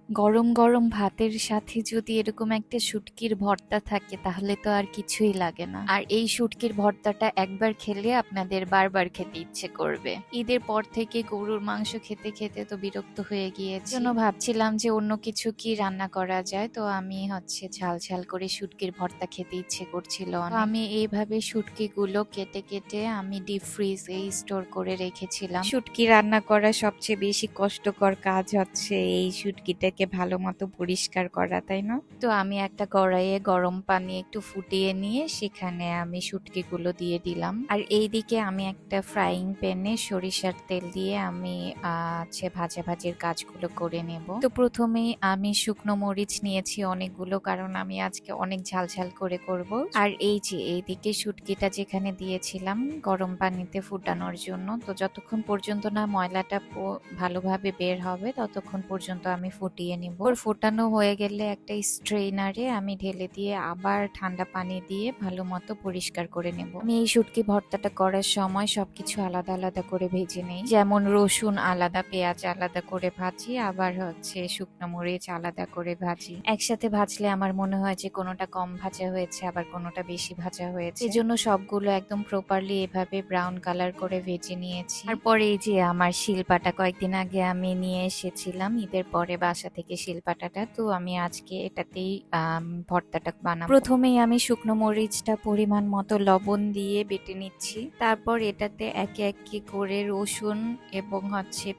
গরম গরম ভাতের সাথে যদি এরকম একটা শুটকির ভর্তা থাকে তাহলে তো আর কিছুই লাগে না। আর এই শুটকির ভর্তাটা একবার খেলে আপনাদের বারবার খেতে ইচ্ছে করবে। ঈদের পর থেকে গরুর মাংস খেতে খেতে তো বিরক্ত হয়ে গিয়েছি, জন্য ভাবছিলাম যে অন্য কিছু কি রান্না করা যায়। তো আমি ঝাল ঝাল করে শুটকির ভর্তা খেতে ইচ্ছে করছিল অনেক। তো আমি এইভাবে শুটকিগুলো কেটে কেটে আমি ডিপ ফ্রিজে স্টোর করে রেখেছিলাম। শুটকি রান্না করা সবচেয়ে বেশি কষ্টকর কাজ হচ্ছে এই শুটকিটাকে ভালো মতো পরিষ্কার করা, তাই না? তো আমি একটা কড়াইয়ে গরম পানি একটু ফুটিয়ে নিয়ে সেখানে আমি শুটকিগুলো দিয়ে দিলাম। আর এইদিকে আমি একটা ফ্রাইং প্যানে সরিষার তেল দিয়ে আমি ভাজাভাজির কাজগুলো করে নেব। তো প্রথমেই আমি শুকনো মরিচ নিয়েছি অনেকগুলো, কারণ আমি আজকে অনেক ঝাল ঝাল করে করব। আর এই যে এইদিকে শুটকিটা যেখানে দিয়েছিলাম গরম পানিতে ফুটানোর জন্য, তো যতক্ষণ পর্যন্ত না ময়লাটা ভালোভাবে বের হবে ততক্ষণ পর্যন্ত আমি ফুটিয়ে নিব। ওর ফোটানো হয়ে গেলে একটা স্ট্রেইনারে আমি ঢেলে দিয়ে আবার ঠান্ডা পানি দিয়ে ভালো মতো পরিষ্কার করে নেব। আমি এই শুটকি ভর্তাটা করার সময় সবকিছু আলাদা আলাদা করে ভেজে নেই, যেমন রসুন আলাদা, পেঁয়াজ আলাদা করে ভাজি, আবার শুকনো মরিচ আলাদা করে ভাজি। একসাথে ভাজলে আমার মনে হয় যে কোনোটা কম ভাজা হয়েছে আবার কোনোটা বেশি ভাজা হয়েছে, এজন্য সবগুলো একদম প্রপারলি এভাবে ব্রাউন কালার করে ভেজে নিয়েছি। তারপরে এই যে আমার শিলপাটা কয়েকদিন আগে আমি নিয়ে এসেছিলাম ঈদের পরে বাসা থেকে শিলপাটাটা, তো আমি আজকে এটাতেই ভর্তাটা বানাবো। প্রথমেই আমি শুকনো মরিচটা পরিমাণ মতো লবণ দিয়ে বেটে নিচ্ছি, তারপর এটাতে একে একে করে রসুন এবং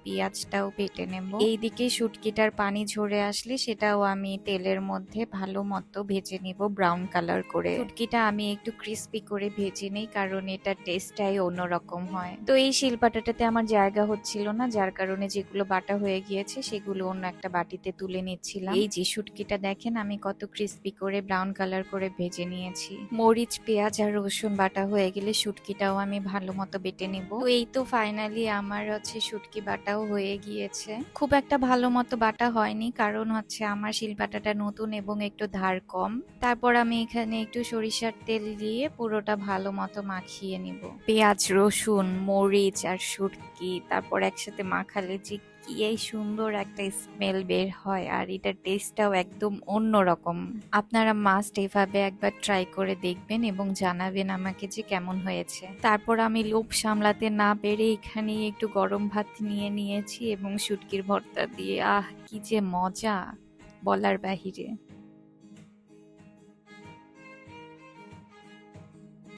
পেঁয়াজটাও বেটে নেব। এইদিকে শুটকিটার পানি ঝরে আসলে সেটাও আমি তেলের মধ্যে ভালো মতো ভেজে নিব ব্রাউন কালার করে। শুটকিটা আমি একটু ক্রিস্পি করে ভেজে নেই, কারণ এটা টেস্টটাই অন্যরকম হয়। তো এই শিলপাটাটাতে আমার জায়গা হচ্ছিল না, যার কারণে যেগুলো বাটা হয়ে গিয়েছে সেগুলো অন্য একটা বাটিতে তুলে নিচ্ছিলাম। এই যে শুটকিটা দেখেন আমি কত ক্রিস্পি করে ব্রাউন কালার করে ভেজে নিয়েছি। মরিচ, পেঁয়াজ আর রসুন বাটা হয়ে গেলে শুটকিটাও আমি ভালো মতো বেটে নিব। তো এই তো ফাইনালি আমার শুটকি বাটাও হয়ে গিয়েছে। খুব একটা ভালো মতো বাটা হয়নি, কারণ আমার শিলপাটাটা নতুন এবং একটু ধার কম। তারপর আমি এখানে একটু সরিষার তেল দিয়ে পুরোটা ভালো মতো মাখিয়ে নিব। পেঁয়াজ, রসুন, মরিচ আর শুটকি তারপর একসাথে মাখালে যে কি এই সুন্দর একটা স্মেল বের হয়, আর এটার টেস্টটাও একদম অন্যরকম। আপনারা মাস্ট এভাবে একবার ট্রাই করে দেখবেন এবং জানাবেন আমাকে যে কেমন হয়েছে। তারপর আমি লোভ সামলাতে না পেরে এখানে একটু গরম ভাত নিয়ে নিয়েছি এবং শুটকির ভর্তা দিয়ে কি যে মজা, বলার বাহিরে।